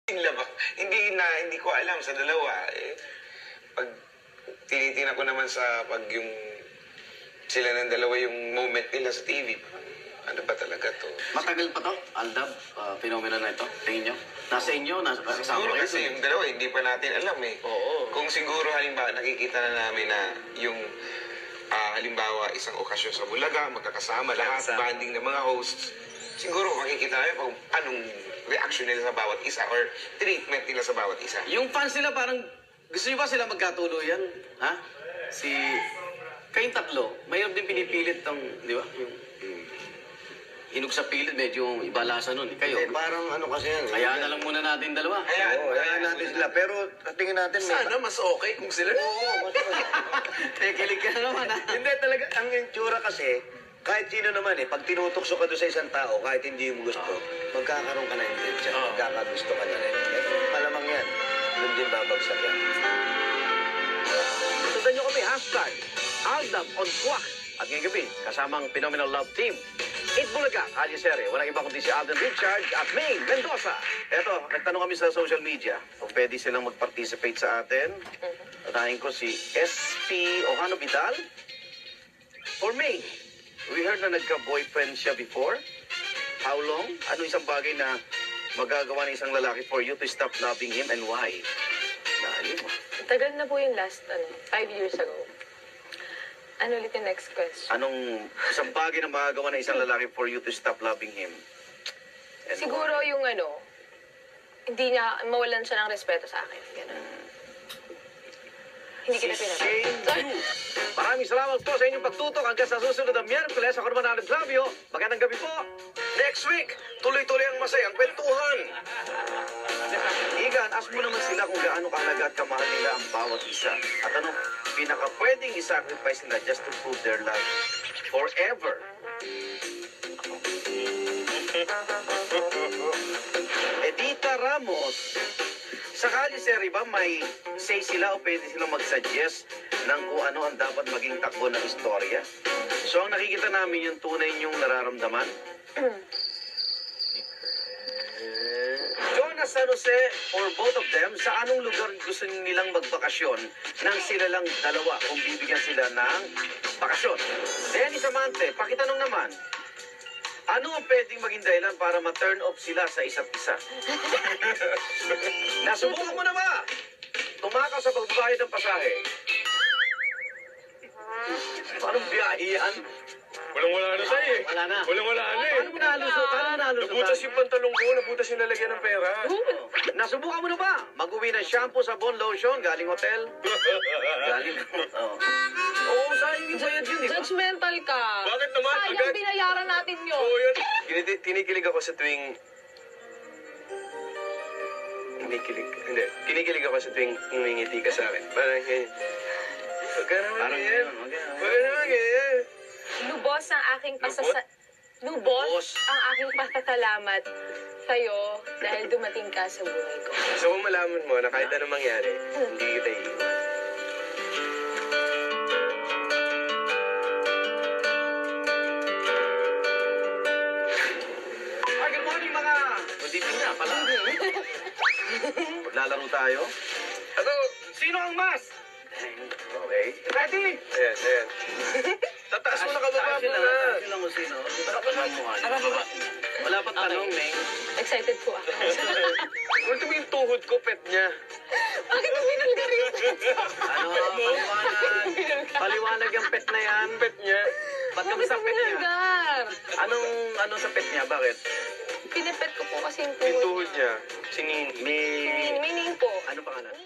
Hindi ko alam sa dalawa. Pag tinitingnan ko naman sa pag yung sila ng dalawa yung moment nila sa TV, ano ba talaga to? Matagal pa to, Aldab, phenomena na ito, tingin nyo? Nasa inyo, kasama Siguro kayo. kasi yung dalawa, hindi pa natin alam eh. Oo. Kung siguro halimbawa, nakikita na namin na yung halimbawa, isang okasyon sa Bulaga, magkakasama lahat, banding ng mga hosts, siguro makikita namin kung anong reaction nila sa bawat isa or treatment nila sa bawat isa. Yung fans nila parang, gusto nyo ba sila magkatuluyan? Ha? Kayong tatlo, mayroon din pinipilit tong, di ba? Yung hinog sa pilit, medyo ibalasa nun. Kayo, Parang ano kasi yan. hayaan na lang muna natin dalawa. Hayaan natin sila. Pero tingin natin Sana mas okay kung sila. Oo, mas Kilig ka na naman, ha? Hindi talaga, ang itsura kasi, kahit sino naman pag tinutokso ka doon sa isang tao, kahit hindi mo gusto, magkakaroon ka na intention, magkakagusto ka na rin. Malamang yan, doon din babagsak yan. Sundan nyo kami, hashtag, Aldab on Kwak. At ngayong gabi, kasamang Phenomenal Love Team. It Bulaga, Kalye Sere, walang iba kundi si Alden Richard at May Mendoza. Eto, nagtanong kami sa social media kung pwede silang mag-participate sa atin. Tatahin ko si SP Ohano Vidal or May. We heard na nagka-boyfriend siya before. How long? Ano isang bagay na magagawa ng isang lalaki for you to stop loving him and why? Dahil mo. Tagal na po yung last, 5 years ago. Ano ulit yung next question? Anong isang bagay na magagawa ng isang lalaki for you to stop loving him? And Siguro yung hindi niya, mawalan siya ng respeto sa akin. Ganun. Hindi kita Shane pinatay. Yu. Maraming salamat po sa inyong pagtutok hanggang sa susunod na Miyerkules. Ako naman, Alex Flavio. Magandang gabi po. Next week, tuloy-tuloy ang masayang kwentuhan. Igan, ask mo naman sila kung gaano kahalaga at kamahal nila ang bawat isa. At anong pinaka-pwedeng i-sacrifice nila just to prove their love forever. Edita Ramos. Sa Kalye Sere ba may say sila o pwede silang mag-suggest ng kung ano ang dapat maging takbo ng istorya? So ang nakikita namin yung tunay niyong nararamdaman? Jonas San Jose or both of them, sa anong lugar gusto nilang magbakasyon nang sila lang dalawa kung bibigyan sila ng bakasyon? Denny Samante, pakitanong naman, ano ang pwedeng maging dahilan para ma-turn off sila sa isa't isa? Nasubukan mo na ba? Tumakas sa pagbabayad ng pasahe. Parang biyahe yan. Walang-wala na sa'yo eh. Wala na. Walang-wala na eh. Paano mo nalusot? Nabutas yung pantalong ko, nabutas yung lalagyan ng pera. Nasubukan mo na ba? Mag-uwi ng shampoo, sabon, lotion, galing hotel? Galing. Oo, sayang yung bayad yun, di ba? Judgmental ka. Bakit naman? Sayang Agad? binayaran natin yun. Oo yun. Kinikilig ako sa tuwing... Kinikilig ako sa tuwing umingiti ka sa akin. Parang ganyan. Huwag ka naman Parang ganyan. ganyan, okay. Huwag ka naman ganyan. Lubos ang aking Lubos? Lubos ang aking pasasalamat sa'yo dahil dumating ka sa buhay ko. Gusto kong malaman mo na kahit anong mangyari, hindi kita iiwan. Good morning, mga... Good evening na pala. Maglalaro tayo. Ano? Sino ang mas? Okay. Ready? Ayan, ayan. Tataas mo na kababa mo na. Sila mo sino. Wala pang tanong, Meng. Excited po ako. Kung ito yung tuhod ko, pet niya. Bakit mo binulgarin? Ano, paliwanag. Paliwanag yung pet na yan. Pet niya. Ba't kami sa pet niya? Binulgar. Anong sa pet niya? Bakit? Pinipet ko po kasi yung Yung tuhod. tuhod niya. Si Nini. May... Meaning po. Ano pangalan?